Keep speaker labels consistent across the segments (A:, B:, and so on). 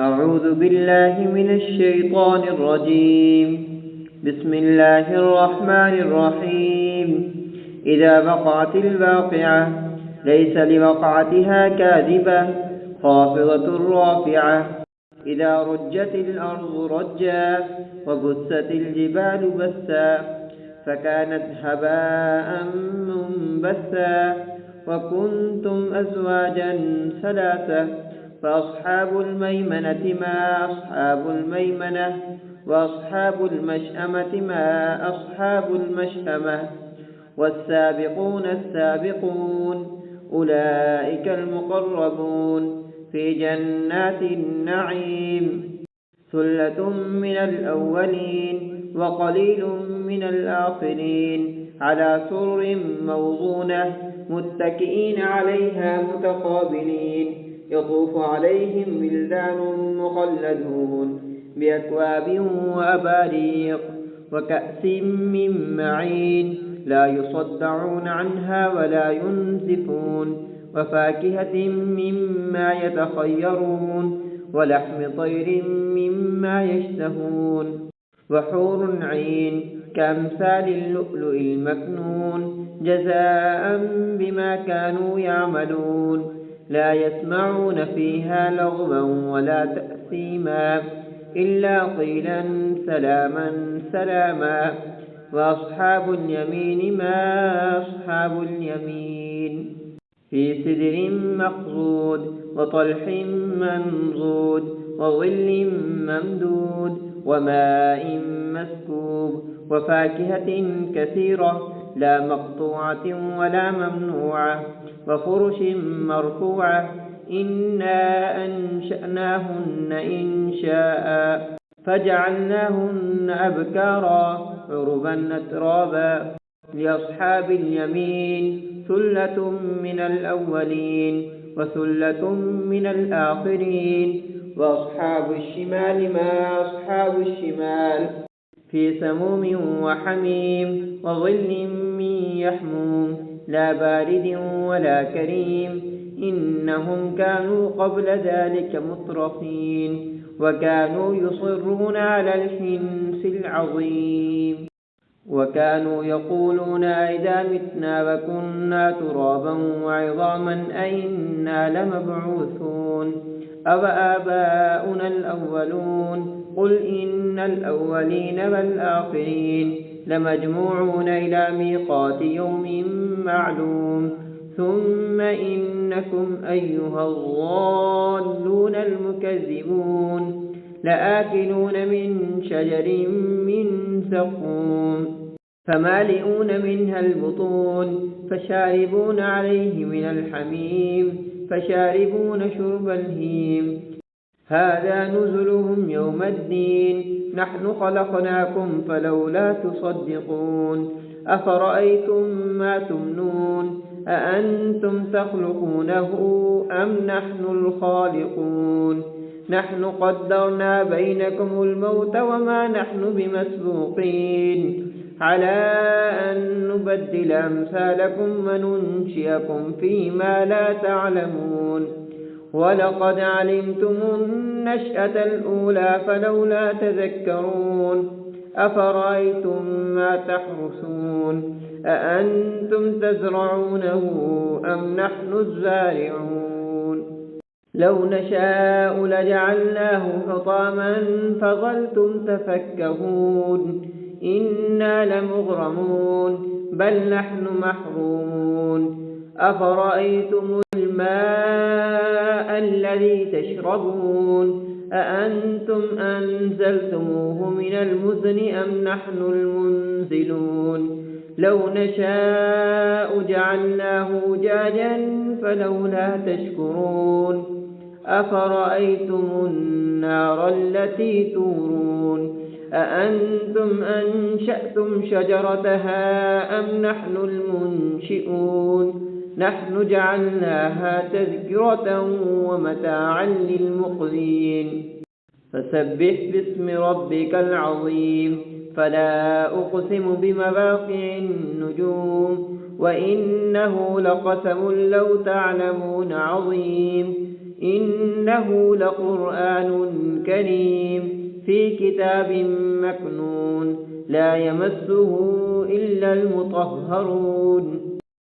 A: أعوذ بالله من الشيطان الرجيم. بسم الله الرحمن الرحيم. إذا وقعت الواقعة ليس لوقعتها كاذبة خافضة رافعة. إذا رجت الأرض رجا وبست الجبال بسا فكانت هباء منبثا وكنتم أزواجا ثلاثة فأصحاب الميمنة ما أصحاب الميمنة وأصحاب المشأمة ما أصحاب المشأمة والسابقون السابقون أولئك المقربون في جنات النعيم. ثلة من الأولين وقليل من الآخرين على سرر موضونة متكئين عليها متقابلين يطوف عليهم ولدان مخلدون بأكواب وأباريق وكأس من معين لا يصدعون عنها ولا ينزفون وفاكهة مما يتخيرون ولحم طير مما يشتهون وحور عين كأمثال اللؤلؤ المكنون جزاء بما كانوا يعملون. لا يسمعون فيها لغوا ولا تأثيما إلا قيلا سلاما سلاما. وأصحاب اليمين ما أصحاب اليمين في سدر مخضود وطلح منضود وظل ممدود وماء مسكوب وفاكهة كثيرة لا مقطوعة ولا ممنوعة وفرش مرفوعة. إنا أنشأناهن إنشاء فجعلناهن أبكارا عربا أترابا. لأصحاب اليمين ثلة من الأولين وثلة من الآخرين. وأصحاب الشمال ما أصحاب الشمال في سموم وحميم وظل من يحموم لا بارد ولا كريم. إنهم كانوا قبل ذلك مترفين وكانوا يصرون على الحنث العظيم وكانوا يقولون أئذا متنا وكنا ترابا وعظاما أئنا لمبعوثون أوآباؤنا الأولون قل إن الأولين والآخرين لمجموعون إلى ميقات يوم معلوم. ثم إنكم أيها الضالون المكذبون لآكلون من شجر من زقوم فمالئون منها البطون فشاربون عليه من الحميم فشاربون شرب الهيم. هذا نزلهم يوم الدين نحن خلقناكم فلولا تصدقون. أفرأيتم ما تمنون أأنتم تخلقونه أم نحن الخالقون. نحن قدرنا بينكم الموت وما نحن بمسبوقين على أن نبدل أمثالكم وننشئكم فيما لا تعلمون. ولقد علمتم النشأة الأولى فلولا تذكرون. أفرأيتم ما تحرثون أأنتم تزرعونه أم نحن الزارعون. لو نشاء لجعلناه حطاما فظلتم تفكهون. إنا لمغرمون بل نحن محرومون. أفرأيتم الماء الذي تشربون أأنتم أنزلتموه من المزن أم نحن المنزلون. لو نشاء جعلناه أجاجا فلولا تشكرون. أفرأيتم النار التي تورون أأنتم أنشأتم شجرتها أم نحن المنشئون. نحن جعلناها تذكرة ومتاعا للمقوين. فسبح باسم ربك العظيم. فلا أقسم بمواقع النجوم وإنه لقسم لو تعلمون عظيم. إنه لقرآن كريم في كتاب مكنون لا يمسه إلا المطهرون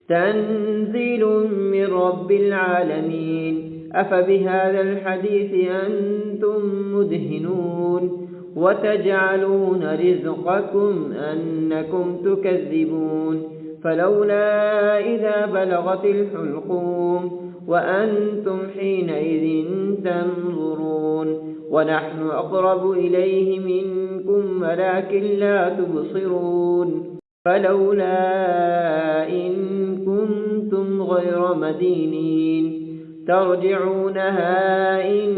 A: تنزيل من رب العالمين أفبهذا الحديث أنتم مدهنون وتجعلون رزقكم أنكم تكذبون فلولا إذا بلغت الحلقوم وأنتم حينئذ تنظرون ونحن أقرب إليه منكم ولكن لا تبصرون فلولا إن كنتم غير مدينين ترجعونها إن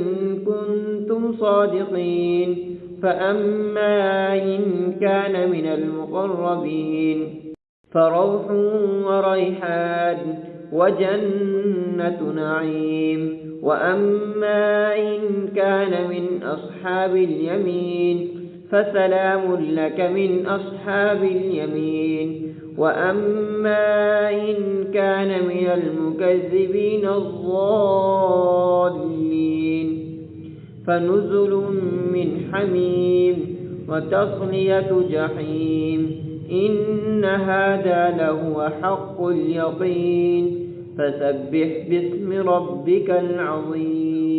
A: كنتم صادقين فأما إن كان من المقربين فروح وريحان وجنة نعيم وأما إن كان من أصحاب اليمين فسلام لك من أصحاب اليمين وأما إن كان من المكذبين الضالين فنزل من حميم وتصلية جحيم إن هذا لهو حق اليقين فسبح باسم ربك العظيم.